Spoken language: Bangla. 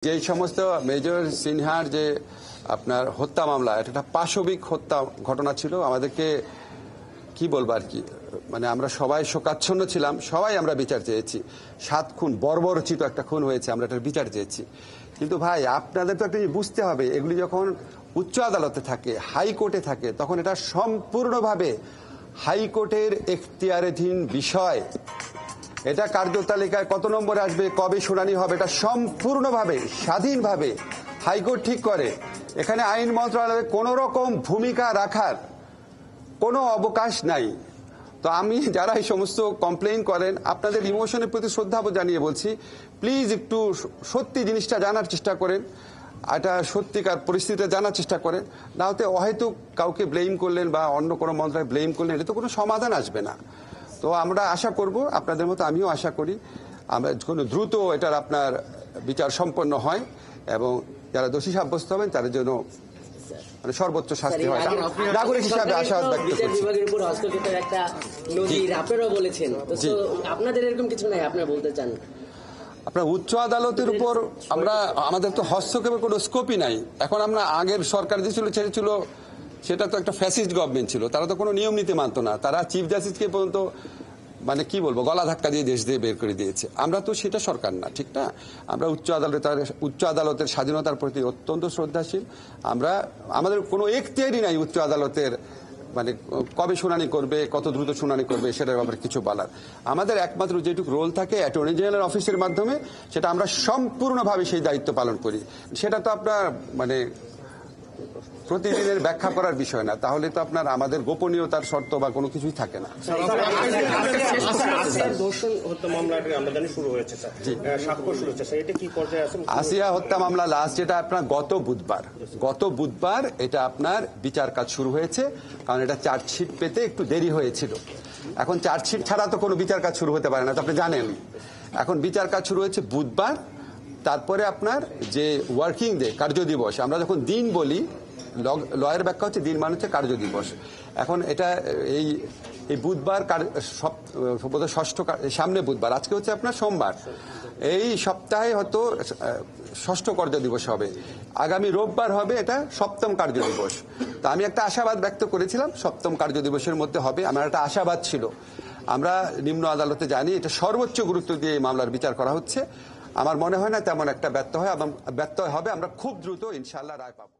যে সমস্ত মেজর সিনহার যে আপনার হত্যা মামলা, এটা একটা পাশবিক হত্যা ঘটনা ছিল। আমাদেরকে কি বলবো আর কি, মানে আমরা সবাই শোকাচ্ছন্ন ছিলাম, সবাই আমরা বিচার চেয়েছি। 7 খুন, বর্বরচিত একটা খুন হয়েছে, আমরা এটার বিচার চেয়েছি। কিন্তু ভাই, আপনাদের তো একটা জিনিস বুঝতে হবে, এগুলি যখন উচ্চ আদালতে থাকে, হাইকোর্টে থাকে, তখন এটা সম্পূর্ণভাবে হাইকোর্টের এখতিয়ারাধীন বিষয়। এটা কার্যতালিকায় কত নম্বরে আসবে, কবে শুনানি হবে, এটা সম্পূর্ণভাবে স্বাধীনভাবে হাইকোর্ট ঠিক করে। এখানে আইন মন্ত্রণালয়ে কোনো রকম ভূমিকা রাখার কোনো অবকাশ নাই। তো আমি যারা এই সমস্ত কমপ্লেইন করেন, আপনাদের ইমোশনের প্রতি শ্রদ্ধা জানিয়ে বলছি, প্লিজ একটু সত্যি জিনিসটা জানার চেষ্টা করেন, এটা সত্যিকার পরিস্থিতিটা জানার চেষ্টা করেন। না হতে অহেতুক কাউকে ব্লেম করলেন বা অন্য কোনো মন্ত্রণালয় ব্লেম করলেন, এটা তো কোনো সমাধান আসবে না। তো আমরা আশা করব, আপনাদের মতো আমিও আশা করি, আমরা কোনো দ্রুত এটার আপনার বিচার সম্পন্ন হয় এবং যারা দোষী সাব্যস্ত হবেন তাদের জন্য মানে সর্বোচ্চ শাস্তি হয়। নাগরিক হিসাবে আশাবাদ ব্যক্ত করছি। আপনাদের এরকম কিছু নাই আপনারা বলতে চান? আপনার উচ্চ আদালতের উপর আমাদের তো হস্তক্ষেপের কোনো স্কোপই নাই। এখন আমরা আগের সরকার যে ছিল সেটা তো একটা ফ্যাসিস্ট গভর্নমেন্ট ছিল, তারা তো কোনো নিয়ম নীতি মানত না। তারা চিফ জাস্টিসকে পর্যন্ত মানে কি বলবো, গলা ধাক্কা দিয়ে দেশ দিয়ে বের করে দিয়েছে। আমরা তো সেটা সরকার না, ঠিক না? আমরা উচ্চ আদালতের স্বাধীনতার প্রতি অত্যন্ত শ্রদ্ধাশীল। আমাদের কোনো এখতিয়ারই নাই উচ্চ আদালতের মানে কবে শুনানি করবে, কত দ্রুত শুনানি করবে সেটার ব্যাপারে কিছু বলার। আমাদের একমাত্র যেটুকু রোল থাকে অ্যাটর্নি জেনারেল অফিসের মাধ্যমে, সেটা আমরা সম্পূর্ণভাবে সেই দায়িত্ব পালন করি। সেটা তো আপনার মানে প্রতিদিনের ব্যাখ্যা করার বিষয় না, তাহলে তো আপনার আমাদের গোপনীয়তার শর্ত বা কোনো কিছুই থাকে না। আসিয়া হত্যা মামলা লাস্ট যেটা আপনার গত বুধবার এটা আপনার বিচার কাজ শুরু হয়েছে, কারণ এটা চার্জশিট পেতে একটু দেরি হয়েছিল। এখন চার্জশিট ছাড়া তো কোনো বিচার কাজ শুরু হতে পারে না, তো আপনি জানেন। এখন বিচার কাজ শুরু হয়েছে বুধবার। তারপরে আপনার যে ওয়ার্কিং ডে, কার্য দিবস, আমরা যখন দিন বলি, লয়ের ব্যাখ্যা হচ্ছে দিন মানে হচ্ছে কার্য দিবস। এখন এটা এই বুধবার ষষ্ঠ, সামনে বুধবার, আজকে হচ্ছে আপনার সোমবার, এই সপ্তাহে হয়তো ষষ্ঠ কার্য দিবস হবে। আগামী রোববার হবে এটা 7ম কার্য দিবস। তা আমি একটা আশাবাদ ব্যক্ত করেছিলাম 7ম কার্য দিবসের মধ্যে হবে, আমার একটা আশাবাদ ছিল। আমরা নিম্ন আদালতে জানি এটা সর্বোচ্চ গুরুত্ব দিয়ে এই মামলার বিচার করা হচ্ছে। আমার মনে হয় না তেমন একটা ব্যত্যয় হবে। আমরা খুব দ্রুত ইনশাআল্লাহ রায় পাবো।